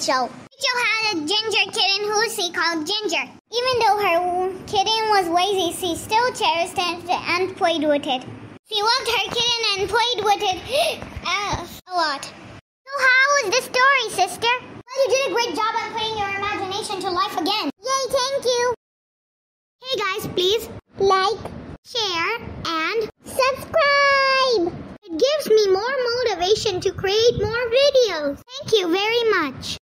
Rachel. Rachel had a ginger kitten who she called Ginger. Even though her kitten was lazy, she still cherished it and played with it. She loved her kitten and played with it a lot. So how was the story, sister? Well, you did a great job at putting your imagination to life again. Yay, thank you. Hey guys, please like, share, and subscribe. It gives me more motivation to create more videos. Thank you very much.